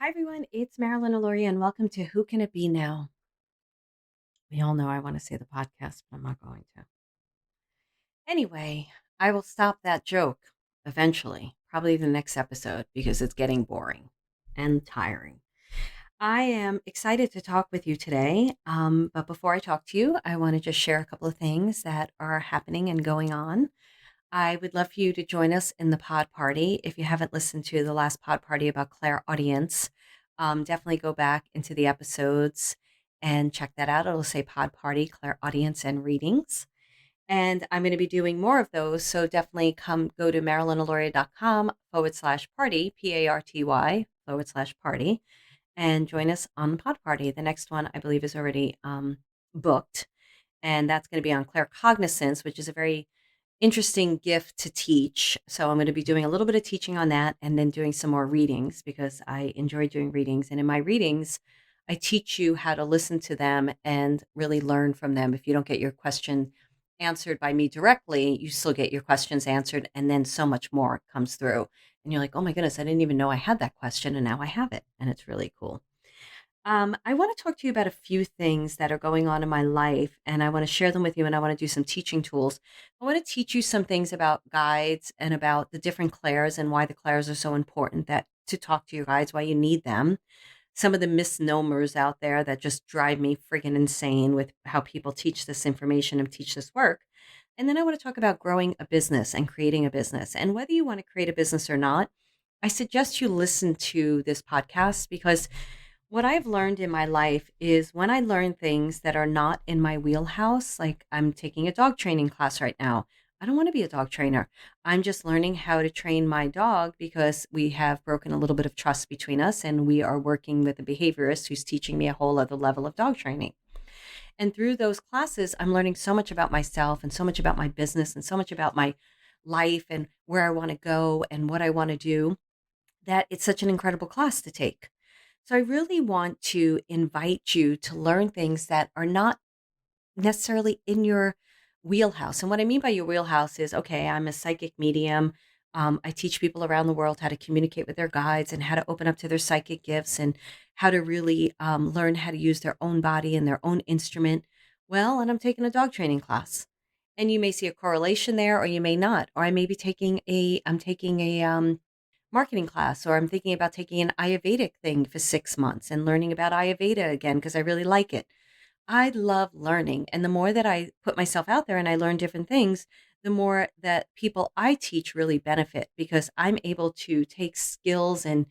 Hi, everyone. It's Marilyn Alauria, and welcome to Who Can It Be Now? We all know I want to say the podcast, but I'm not going to. Anyway, I will stop that joke eventually, probably the next episode, because it's getting boring and tiring. I am excited to talk with you today. But before I talk to you, I want to just share a couple of things that are happening and going on. I would love for you to join us in the pod party. If you haven't listened to the last pod party about Claire Audience, definitely go back into the episodes and check that out. It'll say pod party, Claire Audience, and readings. And I'm going to be doing more of those. So definitely go to marilynalauria.com/party, PARTY /party, and join us on the pod party. The next one, I believe, is already booked. And that's going to be on Claire Cognizance, which is a very interesting gift to teach. So I'm going to be doing a little bit of teaching on that and then doing some more readings because I enjoy doing readings. And in my readings, I teach you how to listen to them and really learn from them. If you don't get your question answered by me directly, you still get your questions answered. And then so much more comes through. And you're like, oh my goodness, I didn't even know I had that question. And now I have it. And it's really cool. I want to talk to you about a few things that are going on in my life, and I want to share them with you, and I want to do some teaching tools. I want to teach you some things about guides and about the different clairs and why the clairs are so important that to talk to your guides, why you need them. Some of the misnomers out there that just drive me friggin' insane with how people teach this information and teach this work. And then I want to talk about growing a business and creating a business. And whether you want to create a business or not, I suggest you listen to this podcast because what I've learned in my life is when I learn things that are not in my wheelhouse, like I'm taking a dog training class right now. I don't want to be a dog trainer. I'm just learning how to train my dog because we have broken a little bit of trust between us and we are working with a behaviorist who's teaching me a whole other level of dog training. And through those classes, I'm learning so much about myself and so much about my business and so much about my life and where I want to go and what I want to do that it's such an incredible class to take. So I really want to invite you to learn things that are not necessarily in your wheelhouse. And what I mean by your wheelhouse is, okay, I'm a psychic medium. I teach people around the world how to communicate with their guides and how to open up to their psychic gifts and how to really learn how to use their own body and their own instrument. Well, and I'm taking a dog training class. And you may see a correlation there or you may not. Or I may be I'm taking a marketing class, or I'm thinking about taking an Ayurvedic thing for 6 months and learning about Ayurveda again because I really like it. I love learning. And the more that I put myself out there and I learn different things, the more that people I teach really benefit because I'm able to take skills and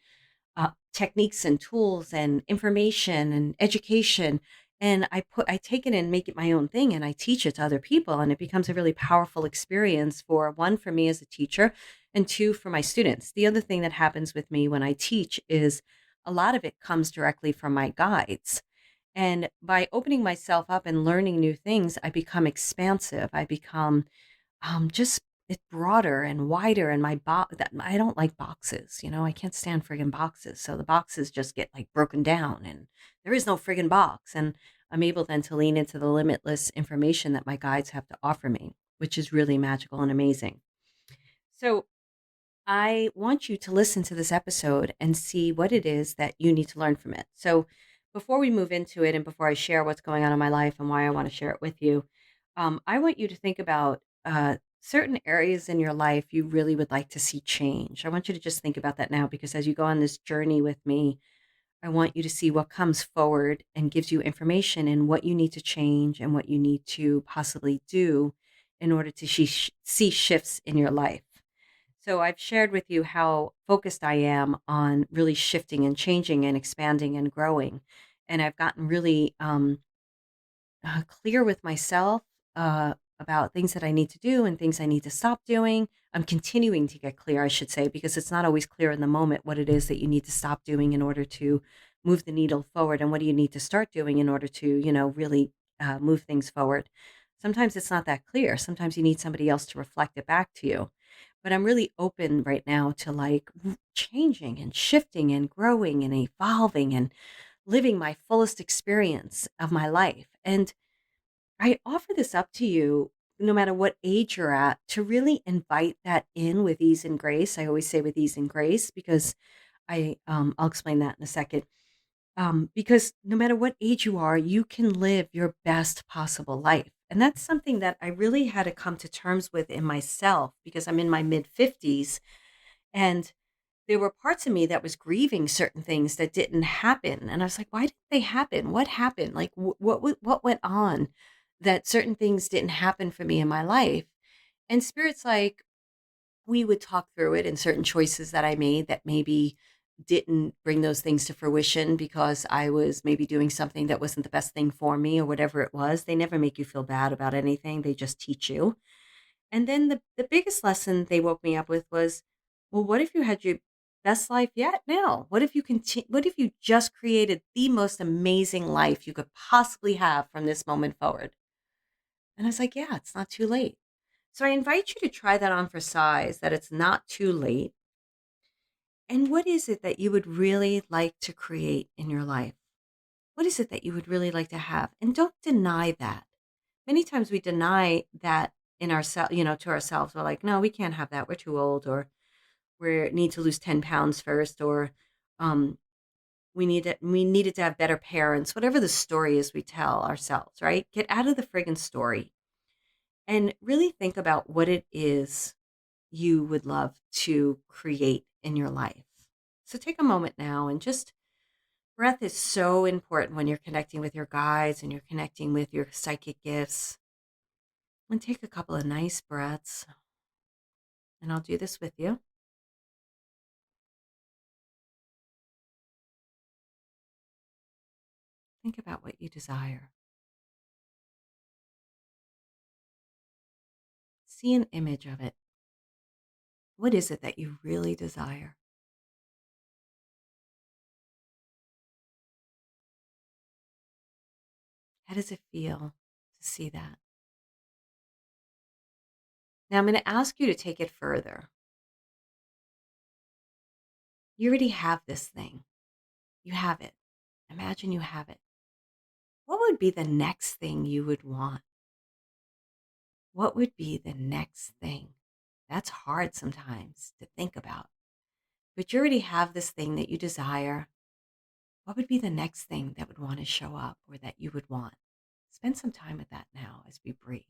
techniques and tools and information and education. And I take it and make it my own thing and I teach it to other people. And it becomes a really powerful experience for one, for me as a teacher, and two, for my students. The other thing that happens with me when I teach is a lot of it comes directly from my guides. And by opening myself up and learning new things, I become expansive. I become just it's broader and wider and my box that I don't like boxes, I can't stand friggin' boxes. So the boxes just get like broken down and there is no friggin' box. And I'm able then to lean into the limitless information that my guides have to offer me, which is really magical and amazing. So I want you to listen to this episode and see what it is that you need to learn from it. So, before we move into it and before I share what's going on in my life and why I want to share it with you, I want you to think about certain areas in your life you really would like to see change. I want you to just think about that now because as you go on this journey with me, I want you to see what comes forward and gives you information and what you need to change and what you need to possibly do in order to see shifts in your life. So I've shared with you how focused I am on really shifting and changing and expanding and growing. And I've gotten really clear with myself about things that I need to do and things I need to stop doing. I'm continuing to get clear, I should say, because it's not always clear in the moment what it is that you need to stop doing in order to move the needle forward. And what do you need to start doing in order to, really move things forward. Sometimes it's not that clear. Sometimes you need somebody else to reflect it back to you. But I'm really open right now to like changing and shifting and growing and evolving and living my fullest experience of my life. And I offer this up to you, no matter what age you're at, to really invite that in with ease and grace. I always say with ease and grace because I'll explain that in a second. Because no matter what age you are, you can live your best possible life. And that's something that I really had to come to terms with in myself because I'm in my mid 50s. And there were parts of me that was grieving certain things that didn't happen. And I was like, why didn't they happen? What happened? Like, what went on that certain things didn't happen for me in my life? And Spirit's like, we would talk through it and certain choices that I made that maybe didn't bring those things to fruition because I was maybe doing something that wasn't the best thing for me or whatever it was. They never make you feel bad about anything. They just teach you. And then the biggest lesson they woke me up with was, well, what if you had your best life yet now? What if you just created the most amazing life you could possibly have from this moment forward? And I was like, yeah, it's not too late. So I invite you to try that on for size, that it's not too late. And what is it that you would really like to create in your life? What is it that you would really like to have? And don't deny that. Many times we deny that in ourselves, to ourselves. We're like, no, we can't have that. We're too old, or we need to lose 10 pounds first, or um, we needed to have better parents, whatever the story is we tell ourselves, right? Get out of the friggin' story and really think about what it is you would love to create in your life. So take a moment now and just breath is so important when you're connecting with your guides and you're connecting with your psychic gifts. And take a couple of nice breaths, and I'll do this with you. Think about what you desire. See an image of it. What is it that you really desire? How does it feel to see that? Now I'm going to ask you to take it further. You already have this thing. You have it. Imagine you have it. What would be the next thing you would want? What would be the next thing? That's hard sometimes to think about. But you already have this thing that you desire. What would be the next thing that would want to show up or that you would want? Spend some time with that now as we breathe.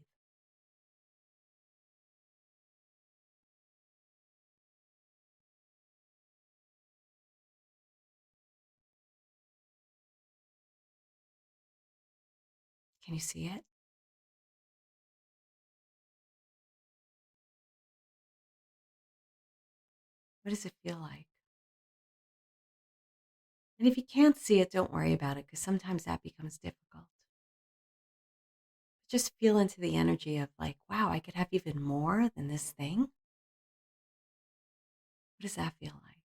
Can you see it? What does it feel like? And if you can't see it, don't worry about it because sometimes that becomes difficult. Just feel into the energy of like, wow, I could have even more than this thing. What does that feel like?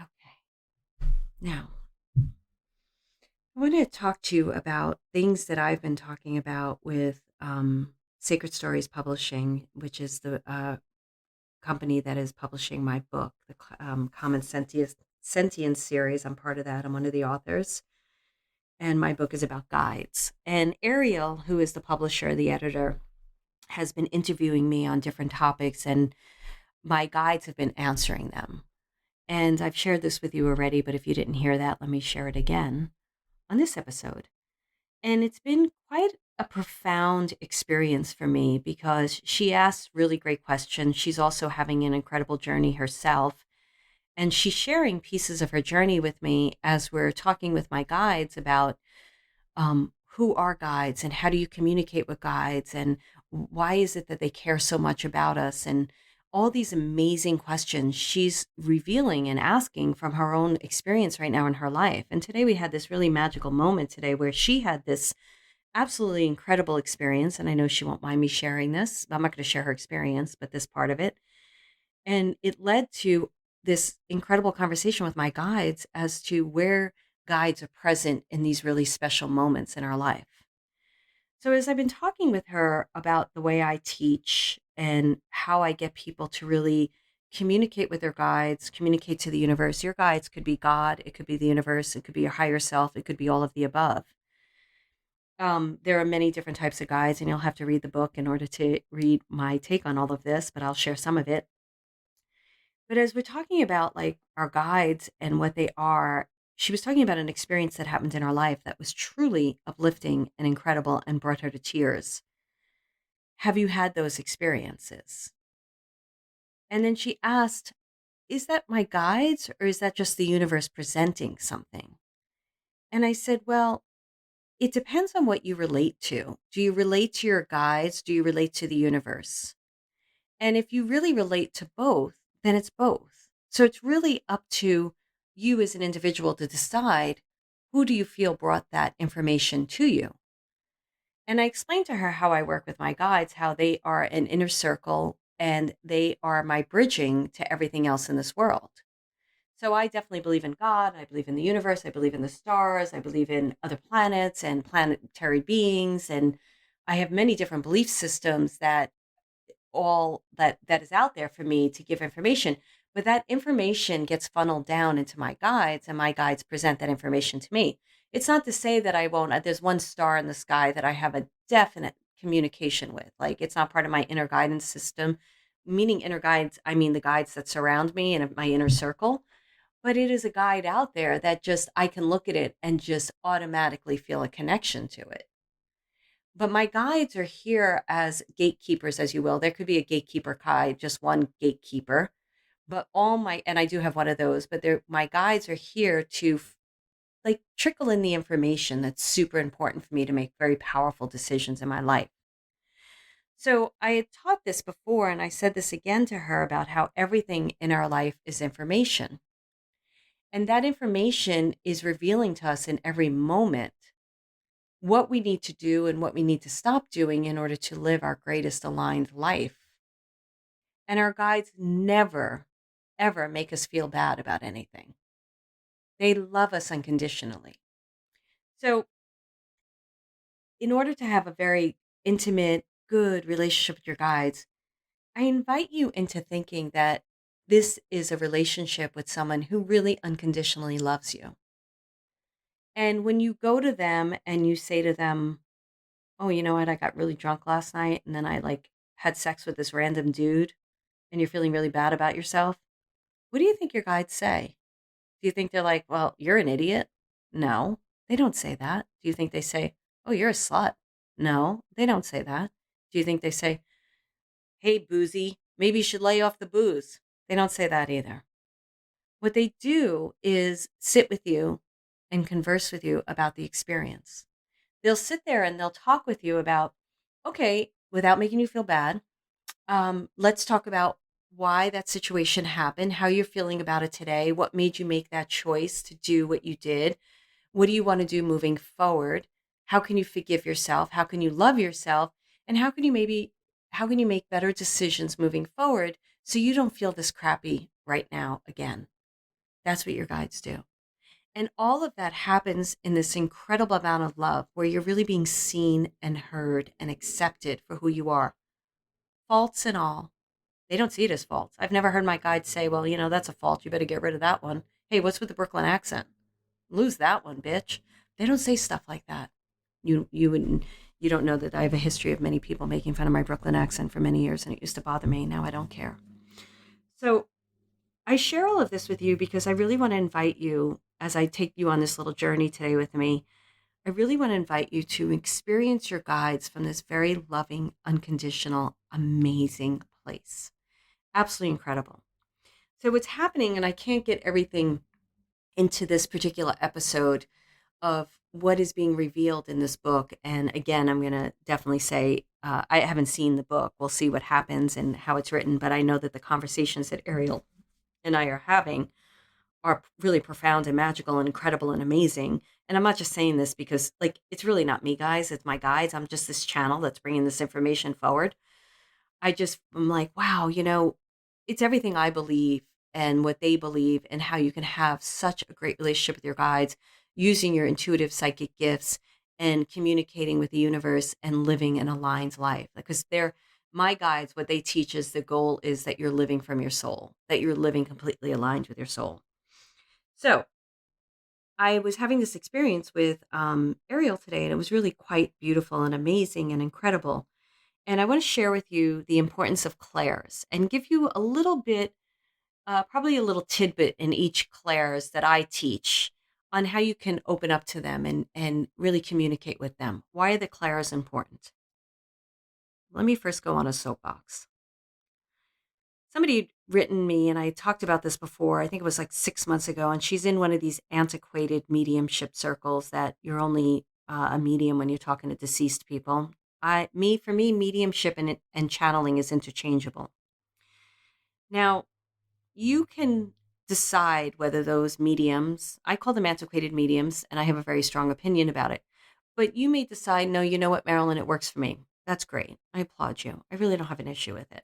Okay. Now, I want to talk to you about things that I've been talking about with Sacred Stories Publishing, which is the company that is publishing my book, the Common Sentience series. I'm part of that. I'm one of the authors. And my book is about guides. And Ariel, who is the publisher, the editor, has been interviewing me on different topics, and my guides have been answering them. And I've shared this with you already, but if you didn't hear that, let me share it again on this episode. And it's been quite a profound experience for me because she asks really great questions. She's also having an incredible journey herself. And she's sharing pieces of her journey with me as we're talking with my guides about who are guides and how do you communicate with guides and why is it that they care so much about us and all these amazing questions she's revealing and asking from her own experience right now in her life. And today we had this really magical moment today where she had this absolutely incredible experience. And I know she won't mind me sharing this. I'm not going to share her experience, but this part of it. And it led to this incredible conversation with my guides as to where guides are present in these really special moments in our life. So, as I've been talking with her about the way I teach and how I get people to really communicate with their guides, communicate to the universe, your guides could be God, it could be the universe, it could be your higher self, it could be all of the above. There are many different types of guides, and you'll have to read the book in order to read my take on all of this, but I'll share some of it. But as we're talking about like our guides and what they are, she was talking about an experience that happened in her life that was truly uplifting and incredible and brought her to tears. Have you had those experiences? And then she asked, is that my guides or is that just the universe presenting something? And I said, well, it depends on what you relate to. Do you relate to your guides? Do you relate to the universe? And if you really relate to both, then it's both. So it's really up to you as an individual to decide who do you feel brought that information to you. And I explained to her how I work with my guides, how they are an inner circle and they are my bridging to everything else in this world. So I definitely believe in God. I believe in the universe. I believe in the stars. I believe in other planets and planetary beings. And I have many different belief systems that all that is out there for me to give information, but that information gets funneled down into my guides and my guides present that information to me. It's not to say that I won't there's one star in the sky that I have a definite communication with. Like it's not part of my inner guidance system, meaning inner guides, I mean the guides that surround me and my inner circle, but it is a guide out there that just I can look at it and just automatically feel a connection to it. But my guides are here as gatekeepers, as you will. There could be a gatekeeper guide, just one gatekeeper. But all my, and I do have one of those, but they're, my guides are here to like trickle in the information that's super important for me to make very powerful decisions in my life. So I had taught this before, and I said this again to her about how everything in our life is information. And that information is revealing to us in every moment what we need to do and what we need to stop doing in order to live our greatest aligned life. And our guides never, ever make us feel bad about anything. They love us unconditionally. So, in order to have a very intimate, good relationship with your guides, I invite you into thinking that this is a relationship with someone who really unconditionally loves you. And when you go to them and you say to them, oh, you know what? I got really drunk last night and then I like had sex with this random dude and you're feeling really bad about yourself. What do you think your guides say? Do you think they're like, well, you're an idiot? No, they don't say that. Do you think they say, oh, you're a slut? No, they don't say that. Do you think they say, hey, boozy, maybe you should lay off the booze? They don't say that either. What they do is sit with you and converse with you about the experience. They'll sit there and they'll talk with you about, okay, without making you feel bad, let's talk about why that situation happened, how you're feeling about it today, what made you make that choice to do what you did, what do you want to do moving forward, how can you forgive yourself, how can you love yourself, and how can you make better decisions moving forward so you don't feel this crappy right now again. That's what your guides do. And all of that happens in this incredible amount of love where you're really being seen and heard and accepted for who you are, faults and all. They don't see it as faults. I've never heard my guide say, well, you know, that's a fault. You better get rid of that one. Hey, what's with the Brooklyn accent? Lose that one, bitch. They don't say stuff like that. You wouldn't you don't know that I have a history of many people making fun of my Brooklyn accent for many years and it used to bother me. Now I don't care. So I share all of this with you because I really want to invite you as I take you on this little journey today with me. I really want to invite you to experience your guides from this very loving, unconditional, amazing place. Absolutely incredible. So, what's happening, and I can't get everything into this particular episode of what is being revealed in this book. And again, I'm going to definitely say, I haven't seen the book. We'll see what happens and how it's written. But I know that the conversations that Ariel and I are having are really profound and magical and incredible and amazing. And I'm not just saying this because, like, it's really not me, guys. It's my guides. I'm just this channel that's bringing this information forward. I'm like, wow, you know, it's everything I believe and what they believe, and how you can have such a great relationship with your guides using your intuitive psychic gifts and communicating with the universe and living an aligned life. Because they're my guides, what they teach is the goal is that you're living from your soul, that you're living completely aligned with your soul. So I was having this experience with Ariel today, and it was really quite beautiful and amazing and incredible. And I want to share with you the importance of clairs and give you a little bit, probably a little tidbit in each clairs that I teach on how you can open up to them and really communicate with them. Why are the clairs important? Let me first go on a soapbox. Somebody had written me, and I talked about this before. I think it was like 6 months ago, and she's in one of these antiquated mediumship circles that you're only a medium when you're talking to deceased people. For me, mediumship and channeling is interchangeable. Now, you can decide whether those mediums, I call them antiquated mediums, and I have a very strong opinion about it. But you may decide, no, you know what, Marilyn, it works for me. That's great. I applaud you. I really don't have an issue with it.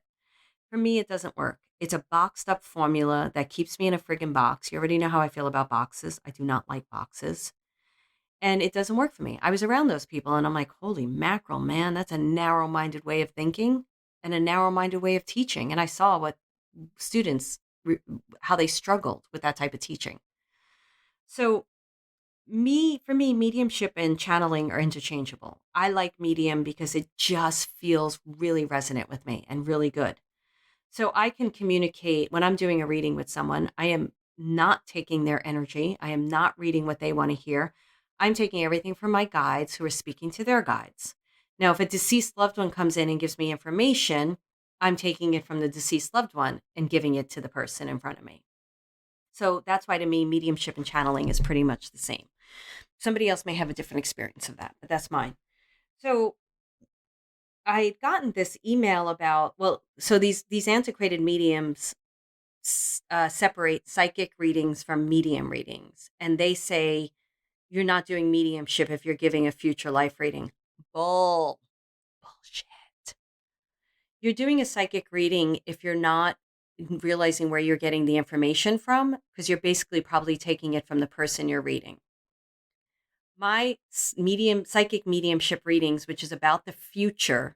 For me, it doesn't work. It's a boxed up formula that keeps me in a friggin' box. You already know how I feel about boxes. I do not like boxes. And it doesn't work for me. I was around those people and I'm like, holy mackerel, man, that's a narrow minded way of thinking and a narrow minded way of teaching. And I saw what students, how they struggled with that type of teaching. So, for me, mediumship and channeling are interchangeable. I like medium because it just feels really resonant with me and really good. So I can communicate when I'm doing a reading with someone. I am not taking their energy. I am not reading what they want to hear. I'm taking everything from my guides who are speaking to their guides. Now, if a deceased loved one comes in and gives me information, I'm taking it from the deceased loved one and giving it to the person in front of me. So that's why to me, mediumship and channeling is pretty much the same. Somebody else may have a different experience of that, but that's mine. So I had gotten this email about, well, so these antiquated mediums separate psychic readings from medium readings, and they say you're not doing mediumship if you're giving a future life reading. Bullshit. You're doing a psychic reading if you're not realizing where you're getting the information from, because you're basically probably taking it from the person you're reading. My psychic mediumship readings, which is about the future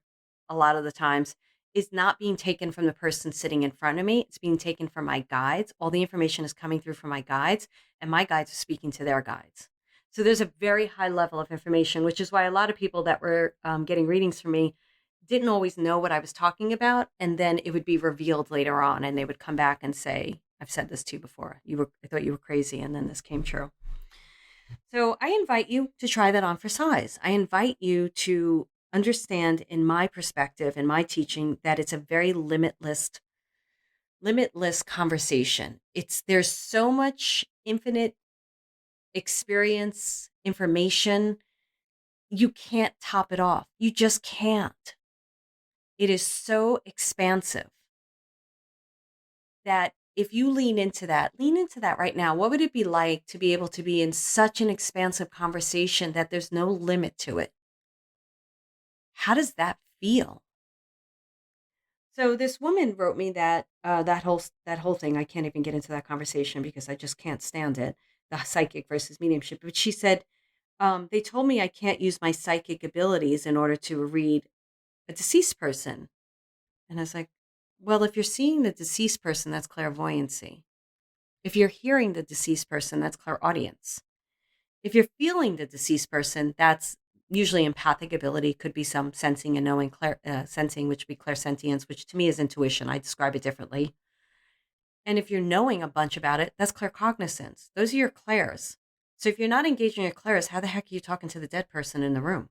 a lot of the times, is not being taken from the person sitting in front of me. It's being taken from my guides. All the information is coming through from my guides, and my guides are speaking to their guides. So there's a very high level of information, which is why a lot of people that were getting readings from me didn't always know what I was talking about. And then it would be revealed later on, and they would come back and say, I've said this to you before. I thought you were crazy, and then this came true. So I invite you to try that on for size. I invite you to understand, in my perspective, in my teaching, that it's a very limitless conversation. There's so much infinite experience, information. You can't top it off. You just can't. It is so expansive that if you lean into that right now. What would it be like to be able to be in such an expansive conversation that there's no limit to it? How does that feel? So this woman wrote me that that whole thing. I can't even get into that conversation because I just can't stand it. The psychic versus mediumship. But she said, they told me I can't use my psychic abilities in order to read a deceased person. And I was like, well, if you're seeing the deceased person, that's clairvoyancy. If you're hearing the deceased person, that's clairaudience. If you're feeling the deceased person, that's usually empathic ability, could be some sensing and knowing, sensing, which would be clairsentience, which to me is intuition. I describe it differently. And if you're knowing a bunch about it, that's claircognizance. Those are your clairs. So if you're not engaging your clairs, how the heck are you talking to the dead person in the room?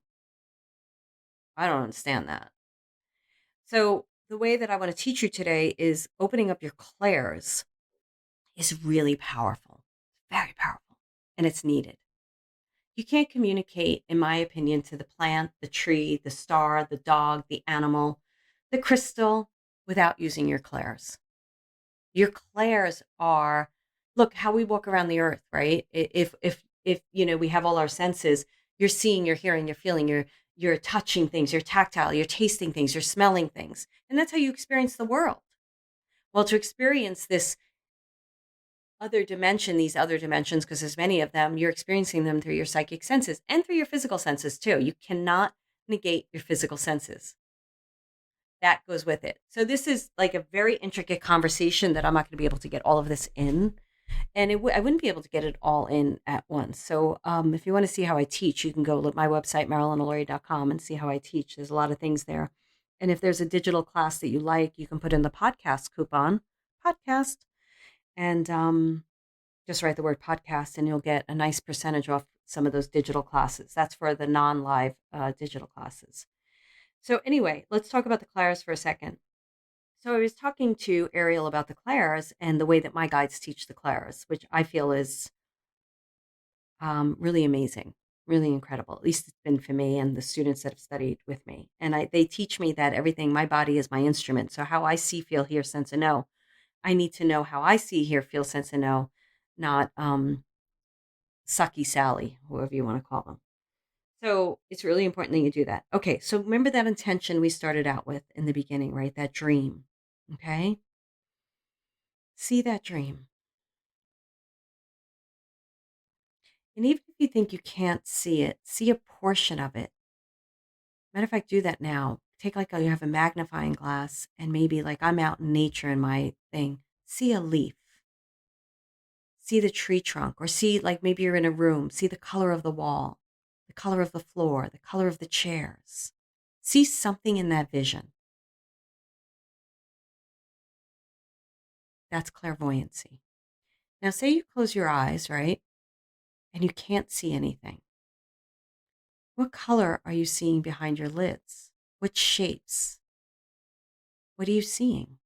I don't understand that. So the way that I want to teach you today is opening up your clairs is really powerful, very powerful, and it's needed. You can't communicate, in my opinion, to the plant, the tree, the star, the dog, the animal, the crystal without using your clairs. Your clairs are, look, how we walk around the earth, right? If we have all our senses, you're seeing, you're hearing, you're feeling, you're touching things, you're tactile, you're tasting things, you're smelling things. And that's how you experience the world. Well, to experience these other dimensions, because there's many of them, you're experiencing them through your psychic senses and through your physical senses too. You cannot negate your physical senses. That goes with it. So this is like a very intricate conversation that I'm not going to be able to get all of this in. And I wouldn't be able to get it all in at once. So if you want to see how I teach, you can go look at my website, MarilynAlauria.com, and see how I teach. There's a lot of things there. And if there's a digital class that you like, you can put in the podcast coupon, podcast, and just write the word podcast, and you'll get a nice percentage off some of those digital classes. That's for the non-live digital classes. So anyway, let's talk about the class for a second. So I was talking to Ariel about the clairs and the way that my guides teach the clairs, which I feel is really amazing, really incredible. At least it's been for me and the students that have studied with me. And they teach me that everything, my body is my instrument. So how I see, feel, hear, sense, and know, I need to know how I see, hear, feel, sense, and know, not sucky Sally, whoever you want to call them. So it's really important that you do that. Okay, so remember that intention we started out with in the beginning, right? That dream. Okay. See that dream. And even if you think you can't see it, see a portion of it. Matter of fact, do that now. Take like you have a magnifying glass and maybe like I'm out in nature in my thing. See a leaf, see the tree trunk, or see like maybe you're in a room, see the color of the wall, the color of the floor, the color of the chairs. See something in that vision. That's clairvoyancy. Now, say you close your eyes, right? And you can't see anything. What color are you seeing behind your lids? What shapes? What are you seeing?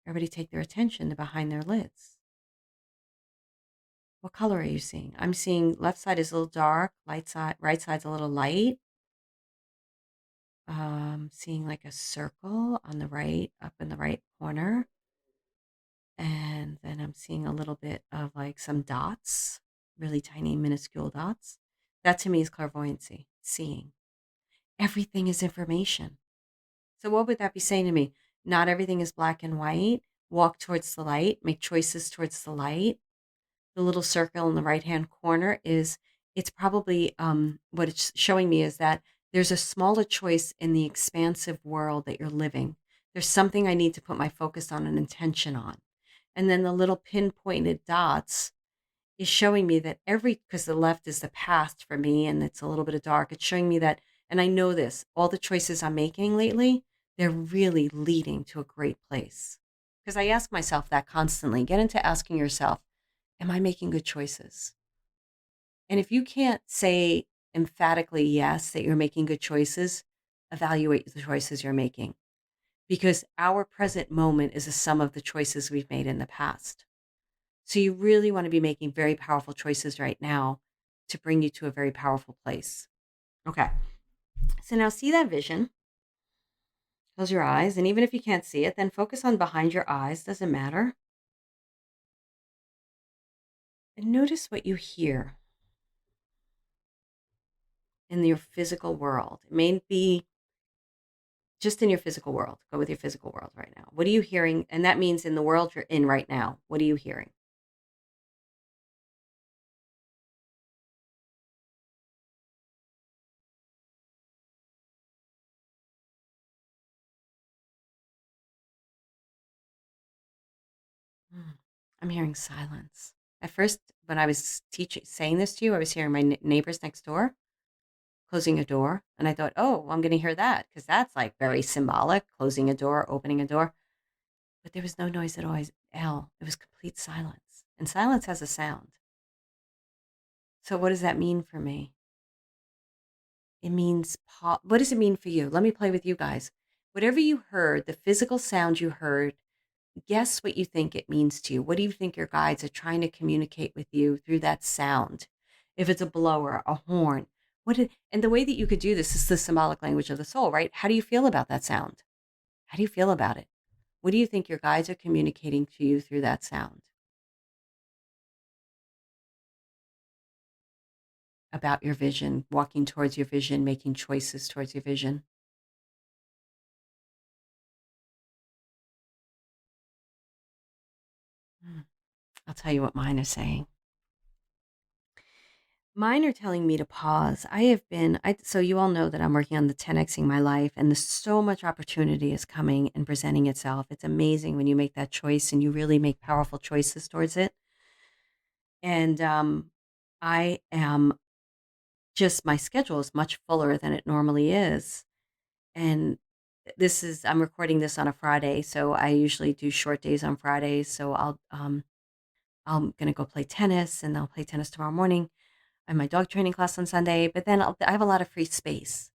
Everybody take their attention to behind their lids. What color are you seeing? I'm seeing left side is a little dark, right side's a little light. Seeing like a circle on the right, up in the right corner. And then I'm seeing a little bit of like some dots, really tiny, minuscule dots. That to me is clairvoyancy, seeing. Everything is information. So, what would that be saying to me? Not everything is black and white. Walk towards the light, make choices towards the light. The little circle in the right hand corner is it's probably what it's showing me is that there's a smaller choice in the expansive world that you're living. There's something I need to put my focus on and intention on. And then the little pinpointed dots is showing me that because the left is the past for me and it's a little bit of dark, it's showing me that, and I know this, all the choices I'm making lately, they're really leading to a great place. Because I ask myself that constantly. Get into asking yourself, am I making good choices? And if you can't say emphatically yes, that you're making good choices, evaluate the choices you're making. Because our present moment is a sum of the choices we've made in the past. So you really want to be making very powerful choices right now to bring you to a very powerful place. Okay. So now see that vision. Close your eyes. And even if you can't see it, then focus on behind your eyes. Doesn't matter. And notice what you hear in your physical world. It may be just in your physical world. Go with your physical world right now. What are you hearing? And that means in the world you're in right now. What are you hearing? Mm, I'm hearing silence. At first, when I was saying this to you, I was hearing my neighbors next door closing a door. And I thought, oh, I'm going to hear that because that's like very symbolic, closing a door, opening a door. But there was no noise at all. It was complete silence. And silence has a sound. So what does that mean for me? It means, what does it mean for you? Let me play with you guys. Whatever you heard, the physical sound you heard, guess what you think it means to you. What do you think your guides are trying to communicate with you through that sound? If it's a blower, a horn, and the way that you could do this is the symbolic language of the soul, right? How do you feel about that sound? How do you feel about it? What do you think your guides are communicating to you through that sound? About your vision, walking towards your vision, making choices towards your vision. Hmm. I'll tell you what mine are saying. Mine are telling me to pause. I have been so you all know that I'm working on the 10xing my life, and there's so much opportunity is coming and presenting itself. It's amazing when you make that choice and you really make powerful choices towards it. And I am just my schedule is much fuller than it normally is. And this is I'm recording this on a Friday, so I usually do short days on Fridays. So I'm gonna go play tennis, and I'll play tennis tomorrow morning and my dog training class on Sunday, but then I have a lot of free space.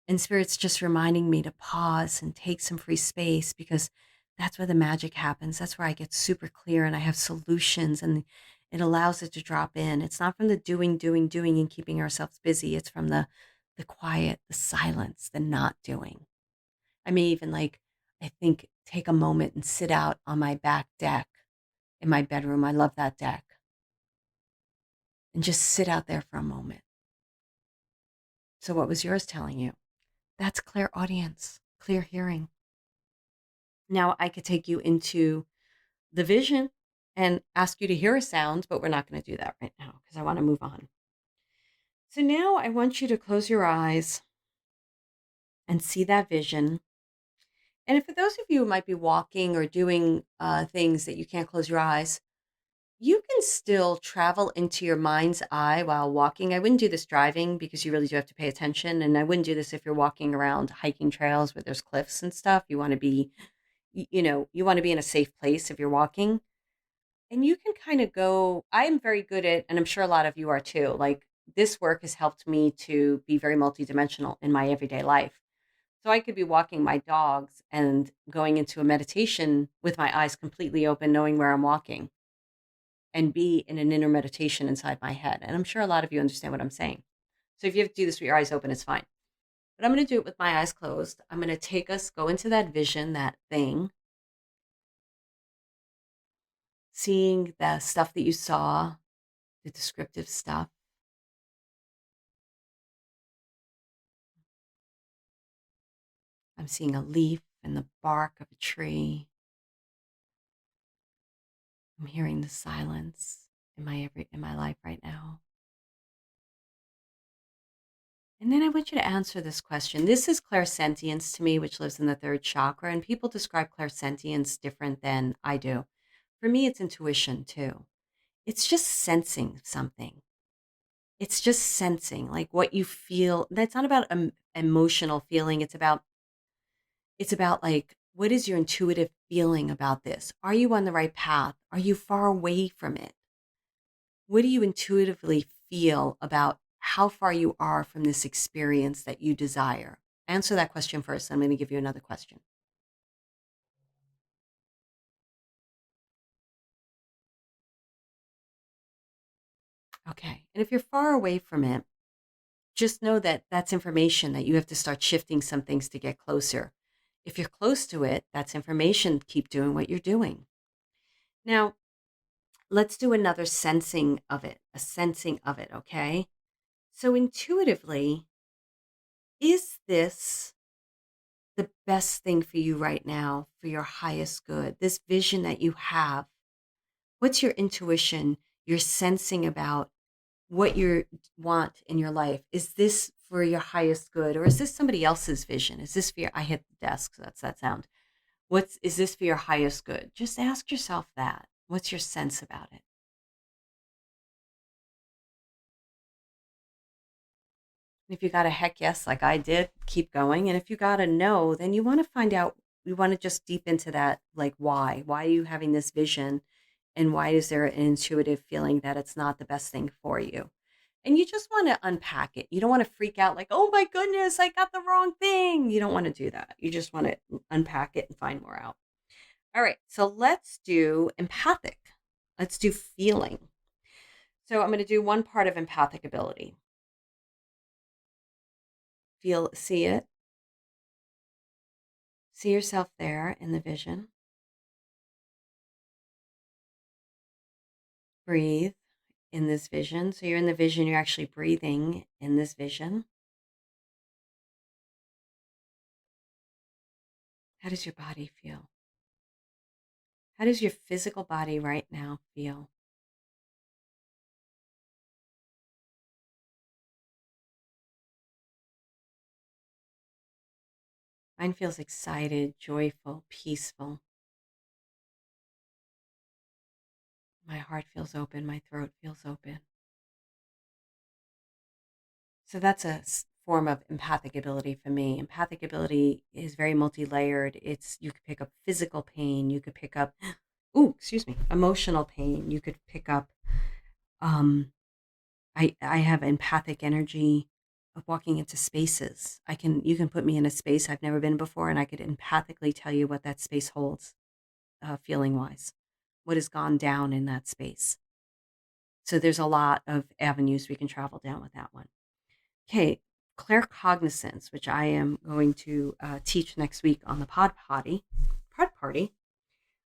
And Spirit's just reminding me to pause and take some free space because that's where the magic happens. That's where I get super clear and I have solutions and it allows it to drop in. It's not from the doing, doing, doing and keeping ourselves busy. It's from the quiet, the silence, the not doing. I may even I think take a moment and sit out on my back deck in my bedroom. I love that deck. And just sit out there for a moment. So what was yours telling you? That's clear audience, clear hearing. Now I could take you into the vision and ask you to hear a sound, but we're not going to do that right now because I want to move on. So now I want you to close your eyes and see that vision. And if for those of you who might be walking or doing things that you can't close your eyes, you can still travel into your mind's eye while walking. I wouldn't do this driving because you really do have to pay attention. And I wouldn't do this if you're walking around hiking trails where there's cliffs and stuff. You want to be you want to be in a safe place if you're walking. And you can kind of go, I am very good at, and I'm sure a lot of you are too, like this work has helped me to be very multidimensional in my everyday life. So I could be walking my dogs and going into a meditation with my eyes completely open, knowing where I'm walking and be in an inner meditation inside my head. And I'm sure a lot of you understand what I'm saying. So if you have to do this with your eyes open, it's fine. But I'm going to do it with my eyes closed. I'm going to take us, go into that vision, that thing, seeing the stuff that you saw, the descriptive stuff. I'm seeing a leaf and the bark of a tree. I'm hearing the silence in my life right now. And then I want you to answer this question. This is clairsentience to me, which lives in the third chakra, and people describe clairsentience different than I do. For me, it's intuition too. It's just sensing something. It's just sensing like what you feel. That's not about emotional feeling. It's about like, what is your intuitive feeling about this? Are you on the right path? Are you far away from it? What do you intuitively feel about how far you are from this experience that you desire? Answer that question first. I'm going to give you another question. Okay. And if you're far away from it, just know that that's information that you have to start shifting some things to get closer. If you're close to it, that's information. Keep doing what you're doing. Now, let's do another sensing of it, a sensing of it, okay? So, intuitively, is this the best thing for you right now for your highest good? This vision that you have, what's your intuition, your sensing about what you want in your life? Is this for your highest good or is this somebody else's vision? Is this for your, I hit the desk, so that's that sound. Is this for your highest good? Just ask yourself that. What's your sense about it? If you got a heck yes, like I did, keep going. And if you got a no, then you want to find out, you want to just deep into that, like why? Why are you having this vision? And why is there an intuitive feeling that it's not the best thing for you? And you just want to unpack it. You don't want to freak out like, oh my goodness, I got the wrong thing. You don't want to do that. You just want to unpack it and find more out. All right. So let's do empathic. Let's do feeling. So I'm going to do one part of empathic ability. See it. See yourself there in the vision. Breathe in this vision. So you're in the vision, you're actually breathing in this vision. How does your body feel? How does your physical body right now feel? Mine feels excited, joyful, peaceful. My heart feels open. My throat feels open. So that's a form of empathic ability for me. Empathic ability is very multi-layered. It's you could pick up physical pain, you could pick up excuse me, emotional pain, you could pick up um I have empathic energy of walking into spaces. You can put me in a space I've never been before and I could empathically tell you what that space holds, feeling wise. What has gone down in that space. So there's a lot of avenues we can travel down with that one. Okay, claircognizance, which I am going to teach next week on the pod party.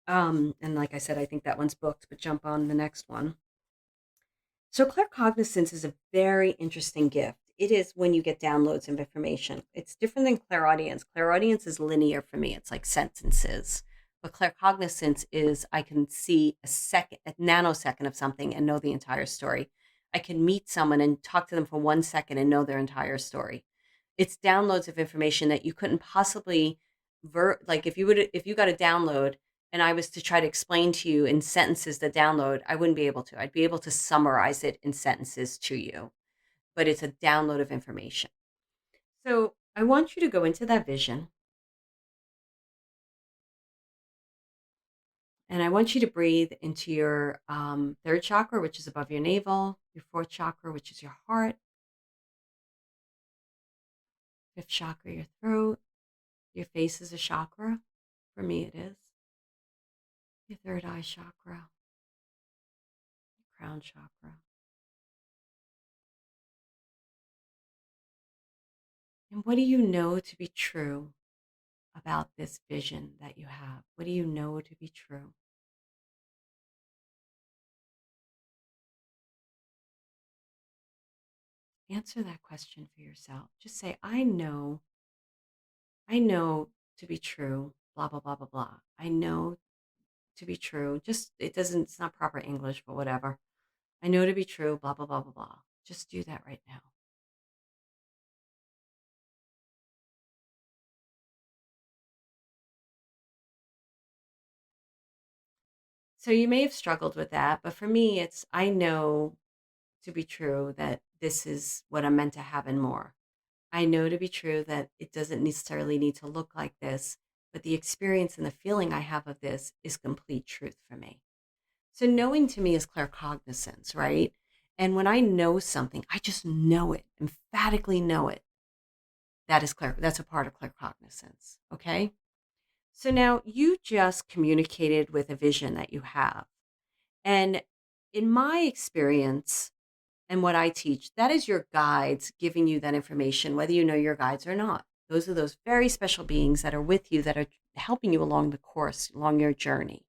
And like I said, I think that one's booked, but jump on the next one. So claircognizance is a very interesting gift. It is when you get downloads of information. It's different than clairaudience. Clairaudience is linear for me. It's like sentences. But claircognizance is I can see a nanosecond of something and know the entire story. I can meet someone and talk to them for 1 second and know their entire story. It's downloads of information that you couldn't possibly like if you got a download and I was to try to explain to you in sentences the download, I wouldn't be able to. I'd be able to summarize it in sentences to you, but it's a download of information. So I want you to go into that vision and I want you to breathe into your third chakra, which is above your navel, your fourth chakra, which is your heart, fifth chakra, your throat, your face is a chakra. For me, it is. Your third eye chakra, your crown chakra. And what do you know to be true about this vision that you have? What do you know to be true? Answer that question for yourself. Just say, I know to be true, blah, blah, blah, blah, blah. I know to be true. It's not proper English, but whatever. I know to be true, blah, blah, blah, blah, blah. Just do that right now. So you may have struggled with that, but for me, I know to be true that this is what I'm meant to have and more. I know to be true that it doesn't necessarily need to look like this, but the experience and the feeling I have of this is complete truth for me. So knowing to me is claircognizance, right? And when I know something, I just know it, emphatically know it. That's a part of claircognizance. Okay. So now you just communicated with a vision that you have. And in my experience, and what I teach, that is your guides giving you that information, whether you know your guides or not. Those are those very special beings that are with you, that are helping you along the course, along your journey.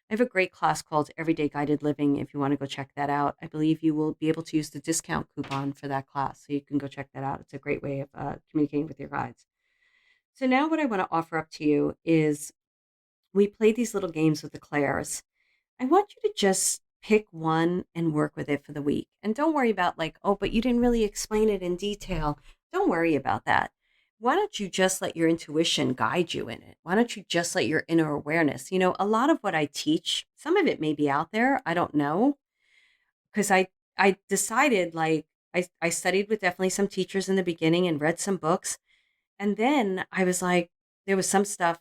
I have a great class called Everyday Guided Living. If you want to go check that out, I believe you will be able to use the discount coupon for that class. So you can go check that out. It's a great way of communicating with your guides. So now what I want to offer up to you is we play these little games with the clairs. I want you to just pick one and work with it for the week. And don't worry about like, oh, but you didn't really explain it in detail. Don't worry about that. Why don't you just let your intuition guide you in it? Why don't you just let your inner awareness? A lot of what I teach, some of it may be out there. I don't know. Because I decided like I studied with definitely some teachers in the beginning and read some books. And then I was like, there was some stuff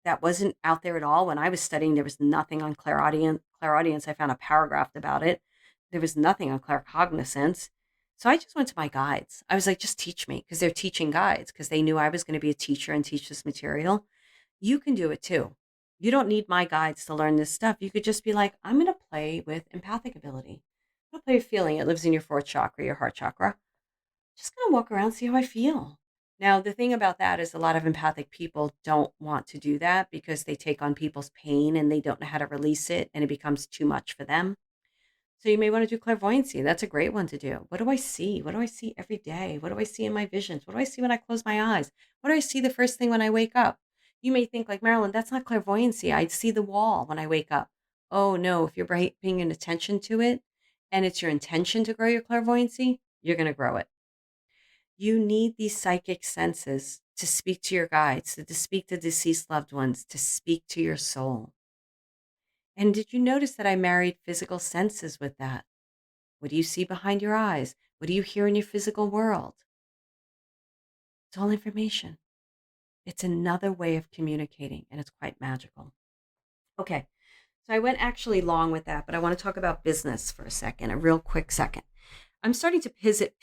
that wasn't out there at all. When I was studying, there was nothing on clairaudience. Clairaudience, I found a paragraph about it. There was nothing on claircognizance. So I just went to my guides. I was like, just teach me, because they're teaching guides, because they knew I was going to be a teacher and teach this material. You can do it too. You don't need my guides to learn this stuff. You could just be like, I'm going to play with empathic ability. I'm going to play with feeling. It lives in your fourth chakra, your heart chakra. Just going to walk around, see how I feel. Now, the thing about that is a lot of empathic people don't want to do that because they take on people's pain and they don't know how to release it and it becomes too much for them. So you may want to do clairvoyancy. That's a great one to do. What do I see? What do I see every day? What do I see in my visions? What do I see when I close my eyes? What do I see the first thing when I wake up? You may think like, Marilyn, that's not clairvoyancy. I see the wall when I wake up. Oh no, if you're paying attention to it and it's your intention to grow your clairvoyancy, you're going to grow it. You need these psychic senses to speak to your guides, to speak to deceased loved ones, to speak to your soul. And did you notice that I married physical senses with that? What do you see behind your eyes? What do you hear in your physical world? It's all information. It's another way of communicating, and it's quite magical. Okay, so I went actually long with that, but I want to talk about business for a second, a real quick second. I'm starting to pivot,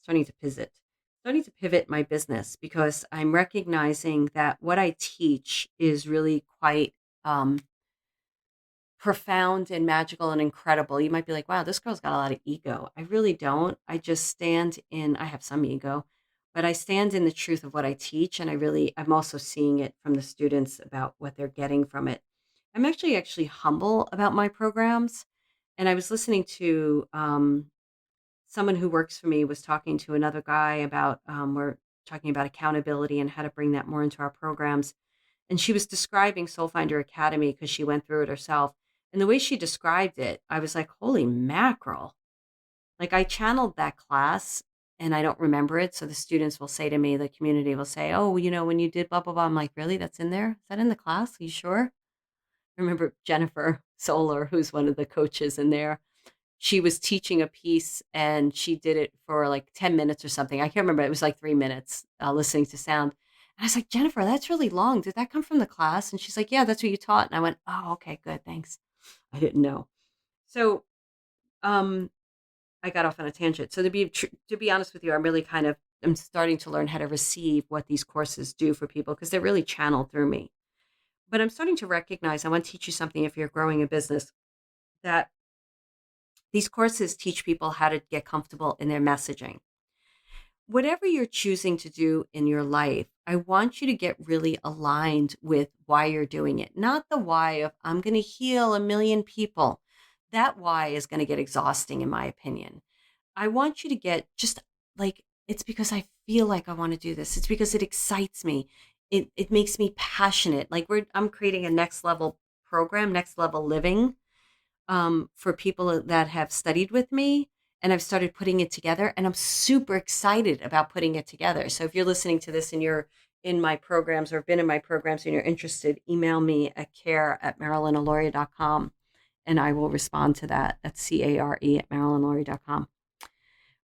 starting to pivot, starting to pivot my business because I'm recognizing that what I teach is really quite um, profound and magical and incredible. You might be like, wow, this girl's got a lot of ego. I really don't. I have some ego, but I stand in the truth of what I teach. And I'm also seeing it from the students about what they're getting from it. I'm actually humble about my programs. And I was listening to someone who works for me was talking to another guy about, we're talking about accountability and how to bring that more into our programs, and she was describing Soul Finder Academy because she went through it herself. And the way she described it, I was like, holy mackerel. Like I channeled that class and I don't remember it. So the students will say to me, the community will say, oh, when you did blah, blah, blah. I'm like, really? That's in there? Is that in the class? Are you sure? I remember Jennifer Solar, who's one of the coaches in there. She was teaching a piece and she did it for like 10 minutes or something. I can't remember. It was like 3 minutes listening to sound. And I was like, Jennifer, that's really long. Did that come from the class? And she's like, yeah, that's what you taught. And I went, oh, okay, good. Thanks. I didn't know. So um, I got off on a tangent. So to be honest with you, I'm starting to learn how to receive what these courses do for people because they're really channeled through me. But I'm starting to recognize, I want to teach you something if you're growing a business, that these courses teach people how to get comfortable in their messaging. Whatever you're choosing to do in your life, I want you to get really aligned with why you're doing it, not the why of I'm going to heal a million people. That why is going to get exhausting, in my opinion. I want you to get just like, it's because I feel like I want to do this. It's because it excites me. It makes me passionate. Like I'm creating a next level program, next level living for people that have studied with me. And I've started putting it together and I'm super excited about putting it together. So if you're listening to this and you're in my programs or have been in my programs and you're interested, email me at care@marilynalauria.com and I will respond to that. That's CARE@marilynalauria.com.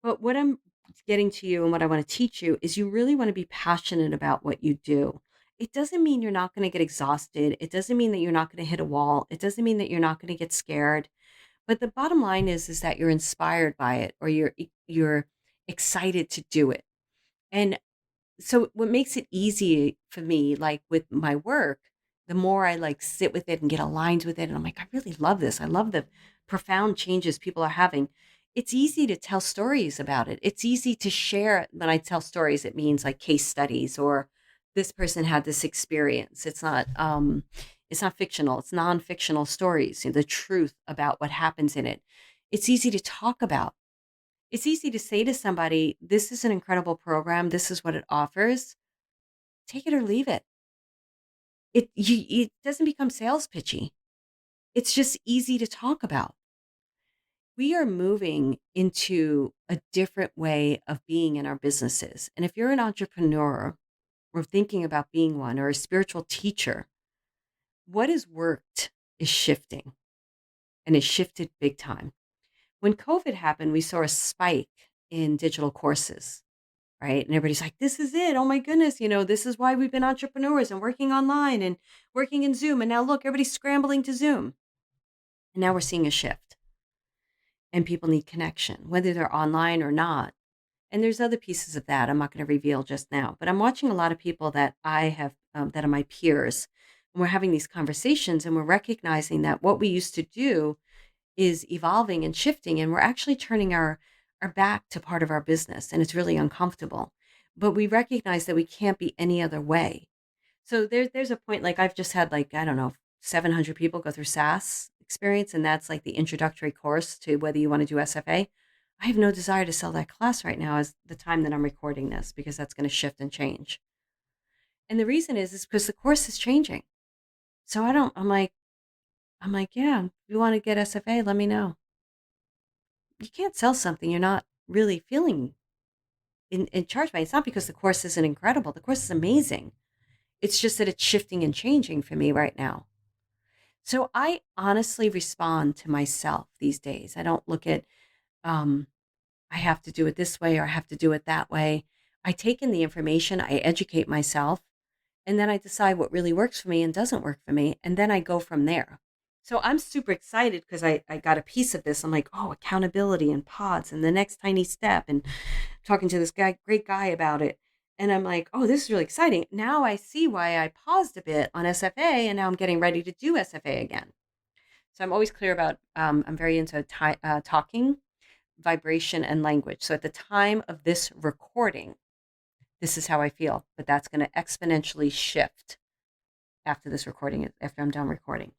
But what I'm getting to you and what I want to teach you is you really want to be passionate about what you do. It doesn't mean you're not going to get exhausted. It doesn't mean that you're not going to hit a wall. It doesn't mean that you're not going to get scared. But the bottom line is that you're inspired by it or you're excited to do it. And so what makes it easy for me, like with my work, the more I like sit with it and get aligned with it, and I'm like, I really love this. I love the profound changes people are having. It's easy to tell stories about it. It's easy to share. When I tell stories, it means like case studies or this person had this experience. It's not fictional. It's non-fictional stories, the truth about what happens in it. It's easy to talk about. It's easy to say to somebody, this is an incredible program. This is what it offers. Take it or leave it. It doesn't become sales pitchy. It's just easy to talk about. We are moving into a different way of being in our businesses. And if you're an entrepreneur or thinking about being one or a spiritual teacher, what has worked is shifting and is shifted big time. When COVID happened, we saw a spike in digital courses. Right. And everybody's like, this is it. Oh my goodness. This is why we've been entrepreneurs and working online and working in Zoom. And now look, everybody's scrambling to Zoom. And now we're seeing a shift and people need connection, whether they're online or not. And there's other pieces of that I'm not going to reveal just now, but I'm watching a lot of people that I have, that are my peers. And we're having these conversations and we're recognizing that what we used to do is evolving and shifting, and we're actually turning our back to part of our business, and it's really uncomfortable. But we recognize that we can't be any other way. So there's a point, like I've just had like, I don't know, 700 people go through SAS experience, and that's like the introductory course to whether you want to do SFA. I have no desire to sell that class right now as the time that I'm recording this because that's going to shift and change. And the reason is because the course is changing. So I'm like, yeah, if you want to get SFA, let me know. You can't sell something you're not really feeling in charge by. It's not because the course isn't incredible. The course is amazing. It's just that it's shifting and changing for me right now. So I honestly respond to myself these days. I don't look at, um, I have to do it this way or I have to do it that way. I take in the information, I educate myself, and then I decide what really works for me and doesn't work for me. And then I go from there. So I'm super excited because I got a piece of this. I'm like, oh, accountability and pods and the next tiny step, and talking to this great guy about it. And I'm like, oh, this is really exciting. Now I see why I paused a bit on SFA and now I'm getting ready to do SFA again. So I'm always clear about, I'm very into talking, vibration, and language. So at the time of this recording, this is how I feel, but that's going to exponentially shift after this recording, after I'm done recording.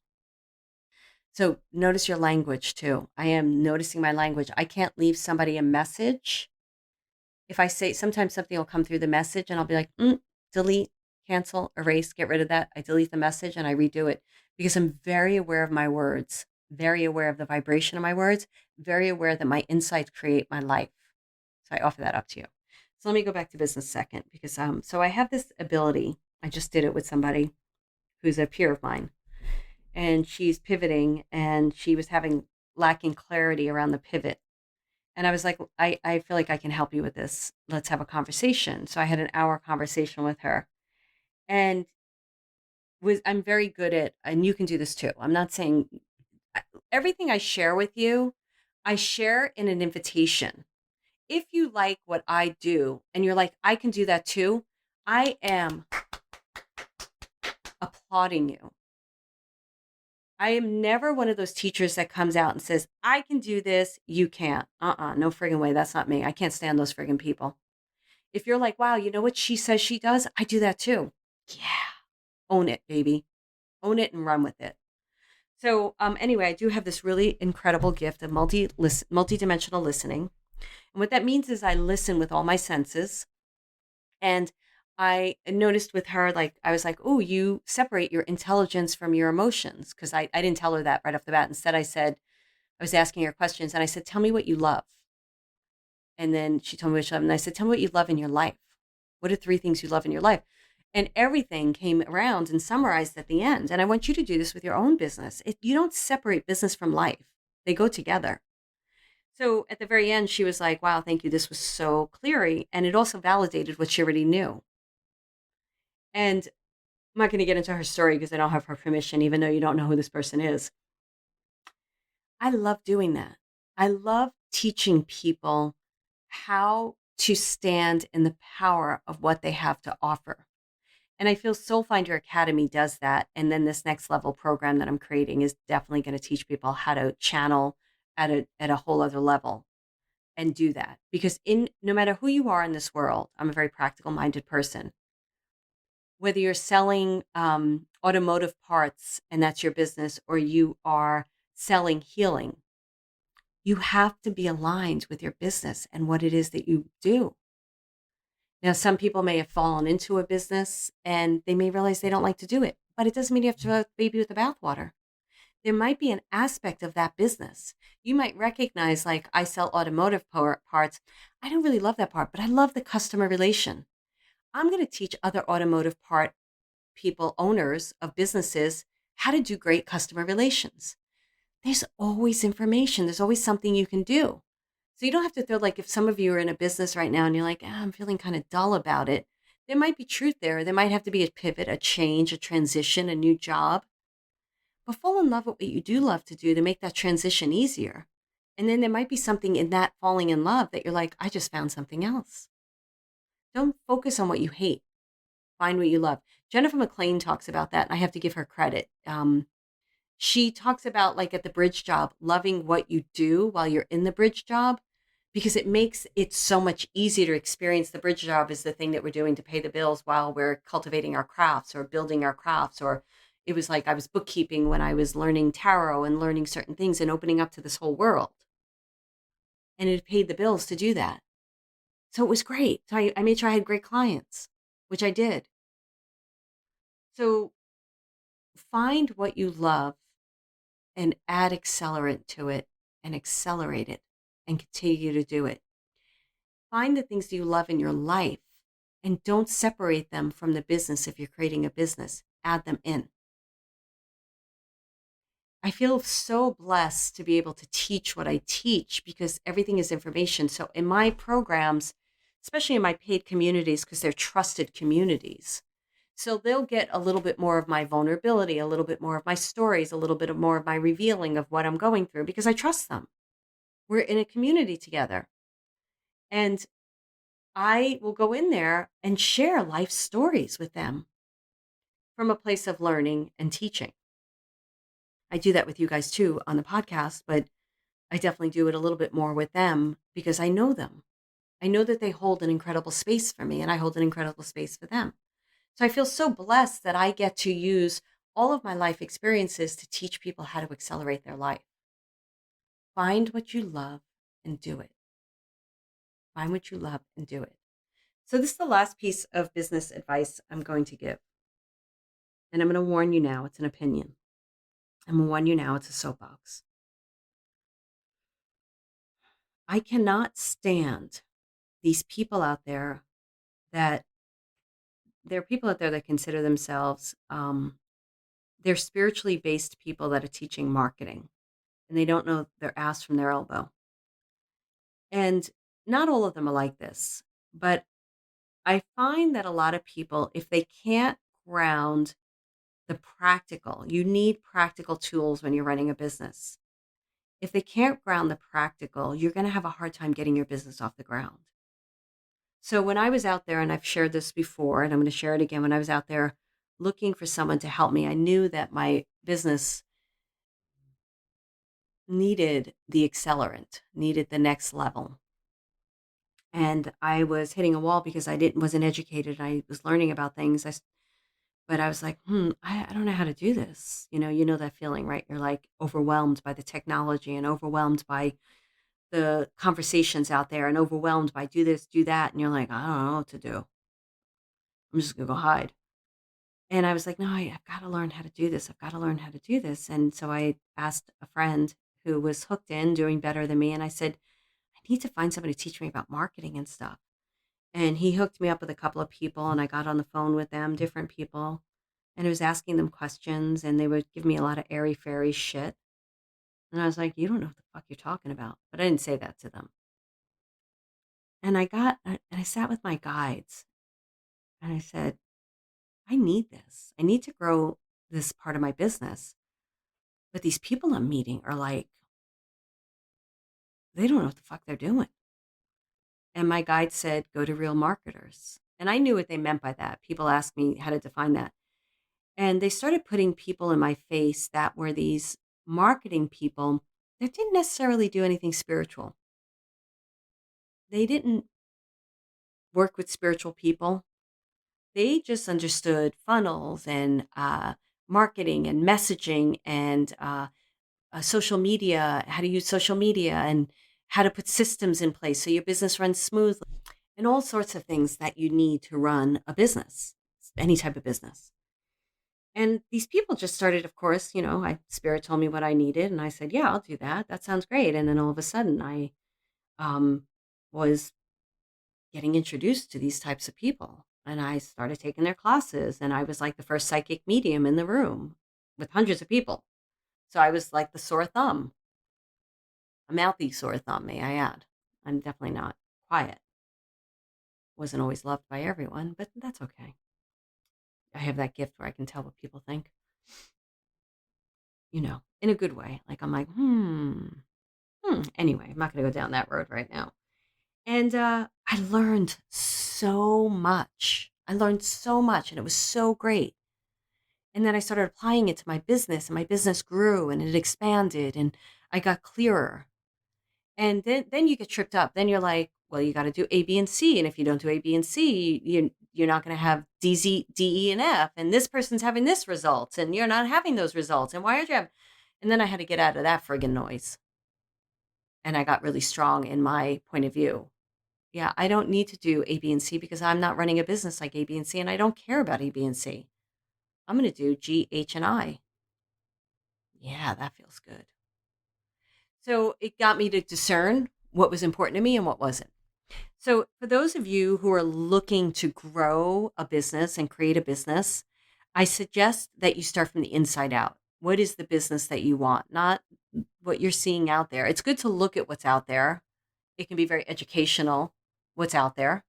So notice your language too. I am noticing my language. I can't leave somebody a message. If I say, sometimes something will come through the message and I'll be like, delete, cancel, erase, get rid of that. I delete the message and I redo it because I'm very aware of my words, very aware of the vibration of my words, very aware that my insights create my life. So I offer that up to you. So let me go back to business second because so I have this ability. I just did it with somebody who's a peer of mine, and she's pivoting and she was having lacking clarity around the pivot. And I was like, I feel like I can help you with this. Let's have a conversation. So I had an hour conversation with her, and I'm very good at, and you can do this too. I'm not saying everything I share with you, I share in an invitation. If you like what I do and you're like, I can do that too, I am applauding you. I am never one of those teachers that comes out and says, I can do this, you can't. No friggin' way. That's not me. I can't stand those friggin' people. If you're like, wow, you know what she says she does? I do that too. Yeah. Own it, baby. Own it and run with it. So anyway, I do have this really incredible gift of multi-dimensional listening. And what that means is I listen with all my senses. And I noticed with her, like, I was like, oh, you separate your intelligence from your emotions. Cause I didn't tell her that right off the bat. Instead, I said, I was asking her questions and I said, tell me what you love. And then she told me what she loved. And I said, tell me what you love in your life. What are 3 things you love in your life? And everything came around and summarized at the end. And I want you to do this with your own business. You don't separate business from life. They go together. So at the very end, she was like, wow, thank you. This was so clear. And it also validated what she already knew. And I'm not going to get into her story because I don't have her permission, even though you don't know who this person is. I love doing that. I love teaching people how to stand in the power of what they have to offer. And I feel Soul Finder Academy does that. And then this next level program that I'm creating is definitely going to teach people how to channel at a whole other level and do that. Because no matter who you are in this world, I'm a very practical minded person. Whether you're selling automotive parts and that's your business, or you are selling healing, you have to be aligned with your business and what it is that you do. Now, some people may have fallen into a business and they may realize they don't like to do it, but it doesn't mean you have to throw the baby with the bathwater. There might be an aspect of that business. You might recognize, like, I sell automotive parts. I don't really love that part, but I love the customer relation. I'm going to teach other automotive part people, owners of businesses, how to do great customer relations. There's always information. There's always something you can do. So you don't have to feel like, if some of you are in a business right now and you're like, I'm feeling kind of dull about it, there might be truth there. There might have to be a pivot, a change, a transition, a new job. But fall in love with what you do love to do to make that transition easier. And then there might be something in that falling in love that you're like, I just found something else. Don't focus on what you hate. Find what you love. Jennifer McLean talks about that, and I have to give her credit. She talks about, like, at the bridge job, loving what you do while you're in the bridge job, because it makes it so much easier to experience the bridge job as the thing that we're doing to pay the bills while we're cultivating our crafts or building our crafts. Or it was like I was bookkeeping when I was learning tarot and learning certain things and opening up to this whole world. And it paid the bills to do that. So it was great. So I made sure I had great clients, which I did. So find what you love and add accelerant to it and accelerate it and continue to do it. Find the things that you love in your life and don't separate them from the business. If you're creating a business, add them in. I feel so blessed to be able to teach what I teach because everything is information. So in my programs, especially in my paid communities, because they're trusted communities, so they'll get a little bit more of my vulnerability, a little bit more of my stories, a little bit of more of my revealing of what I'm going through because I trust them. We're in a community together. And I will go in there and share life stories with them from a place of learning and teaching. I do that with you guys too on the podcast, but I definitely do it a little bit more with them because I know them. I know that they hold an incredible space for me and I hold an incredible space for them. So I feel so blessed that I get to use all of my life experiences to teach people how to accelerate their life. Find what you love and do it. Find what you love and do it. So this is the last piece of business advice I'm going to give. And I'm going to warn you now, it's an opinion. I'm going to warn you now, it's a soapbox. I cannot stand these people out there that there are people out there that consider themselves they're spiritually based people that are teaching marketing and they don't know their ass from their elbow. And not all of them are like this, but I find that a lot of people, if they can't ground the practical, you need practical tools when you're running a business. If they can't ground the practical, you're going to have a hard time getting your business off the ground. So when I was out there, and I've shared this before, and I'm going to share it again, when I was out there looking for someone to help me, I knew that my business needed the accelerant, needed the next level. And I was hitting a wall because wasn't educated. I was learning about things. But I was like, I don't know how to do this. You know that feeling, right? You're like overwhelmed by the technology and overwhelmed by the conversations out there and overwhelmed by do this, do that. And you're like, I don't know what to do. I'm just going to go hide. And I was like, no, I've got to learn how to do this. I've got to learn how to do this. And so I asked a friend who was hooked in, doing better than me. And I said, I need to find somebody to teach me about marketing and stuff. And he hooked me up with a couple of people and I got on the phone with them, different people. And I was asking them questions and they would give me a lot of airy fairy shit. And I was like, you don't know what the fuck you're talking about. But I didn't say that to them. And I sat with my guides and I said, I need this. I need to grow this part of my business. But these people I'm meeting are like, they don't know what the fuck they're doing. And my guide said, go to real marketers. And I knew what they meant by that. People asked me how to define that. And they started putting people in my face that were these marketing people that didn't necessarily do anything spiritual. They didn't work with spiritual people. They just understood funnels and marketing and messaging and social media, how to use social media and how to put systems in place so your business runs smoothly and all sorts of things that you need to run a business, any type of business. And these people just started, of course, Spirit told me what I needed. And I said, yeah, I'll do that. That sounds great. And then all of a sudden I um, was getting introduced to these types of people. And I started taking their classes. And I was like the first psychic medium in the room with hundreds of people. So I was like the sore thumb, a mouthy sore thumb, may I add. I'm definitely not quiet. Wasn't always loved by everyone, but that's okay. I have that gift where I can tell what people think, in a good way. Like I'm like, Anyway, I'm not going to go down that road right now. And I learned so much. And it was so great. And then I started applying it to my business, and my business grew and it expanded, and I got clearer. And then you get tripped up. Then you're like, well, you got to do A, B, and C. And if you don't do A, B, and C, you're not going to have D, Z, D, E, and F. And this person's having this results, and you're not having those results. And why aren't you having? And then I had to get out of that friggin' noise. And I got really strong in my point of view. Yeah, I don't need to do A, B, and C because I'm not running a business like A, B, and C, and I don't care about A, B, and C. I'm going to do G, H, and I. Yeah, that feels good. So it got me to discern what was important to me and what wasn't. So, for those of you who are looking to grow a business and create a business, I suggest that you start from the inside out. What is the business that you want? Not what you're seeing out there. It's good to look at what's out there. It can be very educational, what's out there.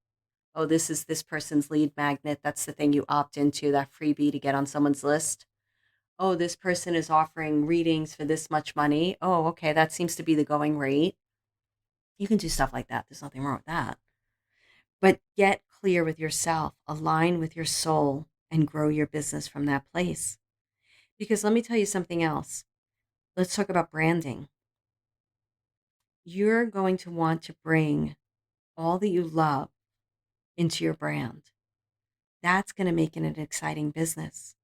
Oh, this is this person's lead magnet. That's the thing you opt into, that freebie to get on someone's list. Oh, this person is offering readings for this much money. Oh, okay, that seems to be the going rate. You can do stuff like that. There's nothing wrong with that. But get clear with yourself, align with your soul, and grow your business from that place. Because let me tell you something else. Let's talk about branding. You're going to want to bring all that you love into your brand. That's going to make it an exciting business.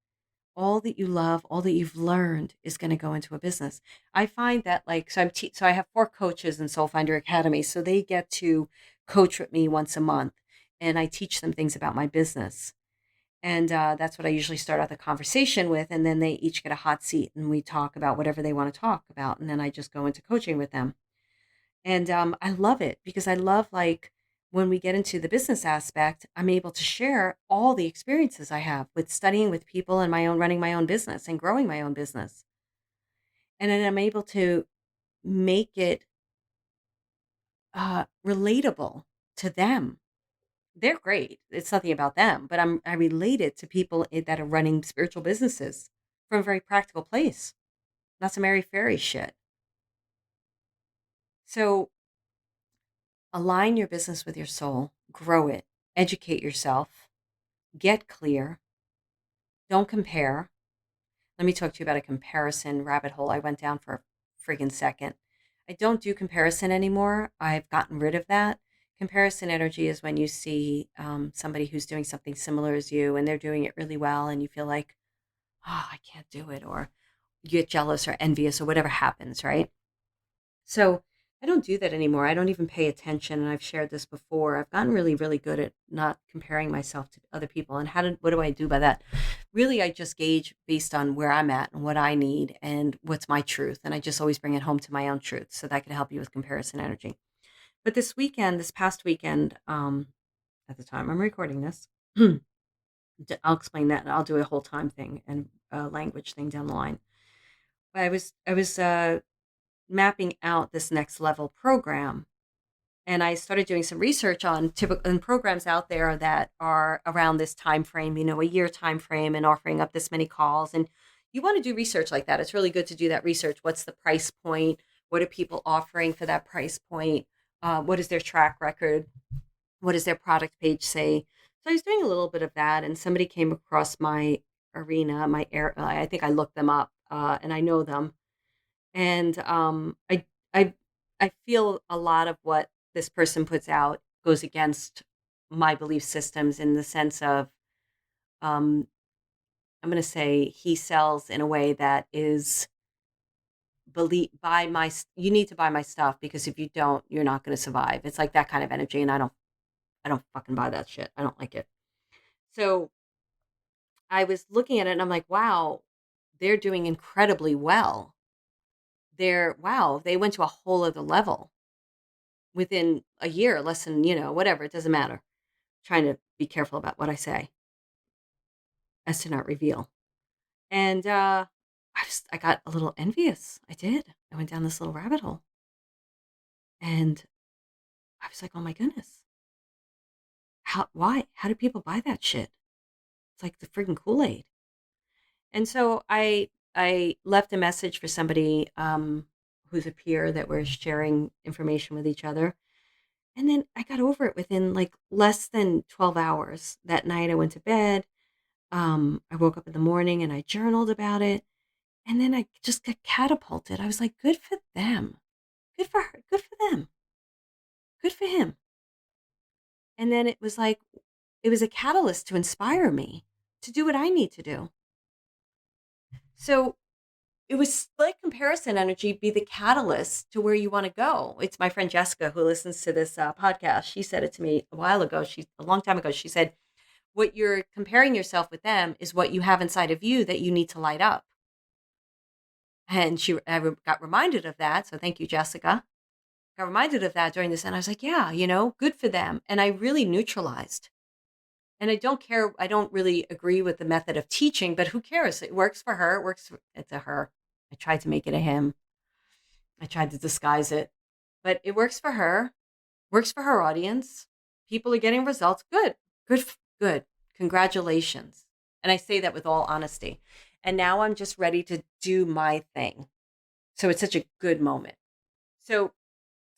All that you love, all that you've learned is going to go into a business. I find that like, so I have 4 coaches in Soul Finder Academy. So they get to coach with me once a month and I teach them things about my business. And that's what I usually start out the conversation with. And then they each get a hot seat and we talk about whatever they want to talk about. And then I just go into coaching with them. And I love it because I love like when we get into the business aspect, I'm able to share all the experiences I have with studying with people and my own running my own business and growing my own business. And then I'm able to make it relatable to them. They're great. It's nothing about them, but I relate it to people that are running spiritual businesses from a very practical place. Not some airy fairy shit. So align your business with your soul, grow it, educate yourself, get clear, don't compare. Let me talk to you about a comparison rabbit hole I went down for a friggin' second. I don't do comparison anymore. I've gotten rid of that. Comparison energy is when you see somebody who's doing something similar as you and they're doing it really well and you feel like, oh, I can't do it, or you get jealous or envious or whatever happens, right? So I don't do that anymore. I don't even pay attention. And I've shared this before. I've gotten really, really good at not comparing myself to other people. And what do I do by that? Really, I just gauge based on where I'm at and what I need and what's my truth. And I just always bring it home to my own truth. So that can help you with comparison energy. But this past weekend, at the time I'm recording this, I'll explain that and I'll do a whole time thing and language thing down the line. But I was mapping out this next level program. And I started doing some research on typical programs out there that are around this time frame, a year time frame, and offering up this many calls. And you want to do research like that. It's really good to do that research. What's the price point? What are people offering for that price point? What is their track record? What does their product page say? So I was doing a little bit of that, and somebody came across my arena, my air. I think I looked them up, and I know them, and I I feel a lot of what this person puts out goes against my belief systems in the sense of um, I'm going to say he sells in a way that is believe buy my you need to buy my stuff because if you don't you're not going to survive. It's like that kind of energy, and I don't fucking buy that shit. I don't like it. So I was looking at it and I'm like, wow, they're doing incredibly well. They went to a whole other level within a year, less than, whatever, it doesn't matter. Trying to be careful about what I say as to not reveal. And I got a little envious. I did. I went down this little rabbit hole. And I was like, oh my goodness. How do people buy that shit? It's like the friggin' Kool-Aid. And so I left a message for somebody who's a peer that we're sharing information with each other. And then I got over it within like less than 12 hours. That night I went to bed. I woke up in the morning and I journaled about it. And then I just got catapulted. I was like, good for them. Good for her. Good for them. Good for him. And then it was a catalyst to inspire me to do what I need to do. So it was like comparison energy be the catalyst to where you want to go. It's my friend Jessica who listens to this podcast. She said it to me a while ago. A long time ago. She said, what you're comparing yourself with them is what you have inside of you that you need to light up. And I got reminded of that. So thank you, Jessica. got reminded of that during this, and I was like, yeah, you know, good for them. And I really neutralized. And I don't care. I don't really agree with the method of teaching, but who cares? It works for her. It works. It's a her. I tried to make it a him. I tried to disguise it, but it works for her. Works for her audience. People are getting results. Good. Good. Good. Congratulations. And I say that with all honesty. And now I'm just ready to do my thing. So it's such a good moment. So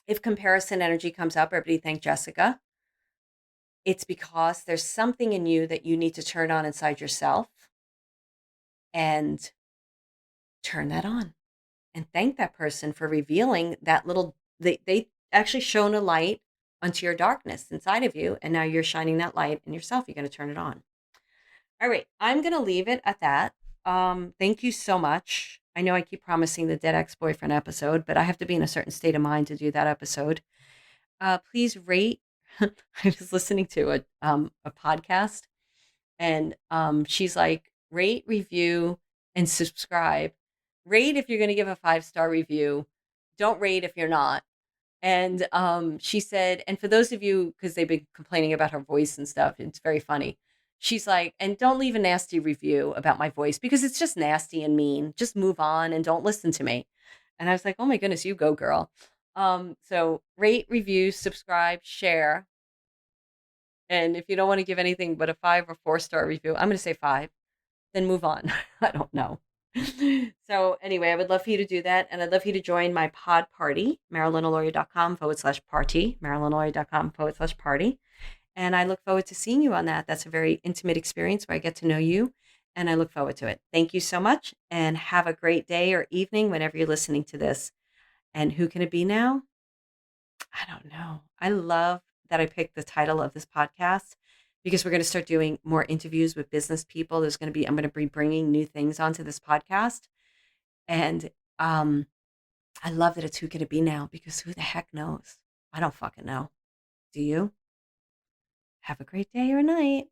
if comparison energy comes up, everybody thank Jessica. It's because there's something in you that you need to turn on inside yourself and turn that on and thank that person for revealing that little, they actually shone a light onto your darkness inside of you. And now you're shining that light in yourself. You're going to turn it on. All right. I'm going to leave it at that. Thank you so much. I know I keep promising the dead ex-boyfriend episode, but I have to be in a certain state of mind to do that episode. Please rate. I was listening to a podcast, and she's like, rate, review, and subscribe. Rate if you're going to give a 5-star review. Don't rate if you're not. And she said, and for those of you, because they've been complaining about her voice and stuff, it's very funny. She's like, and don't leave a nasty review about my voice because it's just nasty and mean. Just move on and don't listen to me. And I was like, oh my goodness, you go, girl. So rate, review, subscribe, share. And if you don't want to give anything but a 5 or 4-star review, I'm going to say 5, then move on. I don't know. So anyway, I would love for you to do that. And I'd love for you to join my pod party, MarilynAlauria.com/party, MarilynAlauria.com/party. And I look forward to seeing you on that. That's a very intimate experience where I get to know you. And I look forward to it. Thank you so much. And have a great day or evening whenever you're listening to this. And who can it be now? I don't know. I love that I picked the title of this podcast because we're going to start doing more interviews with business people. I'm going to be bringing new things onto this podcast. And I love that it's who can it be now because who the heck knows? I don't fucking know. Do you? Have a great day or night.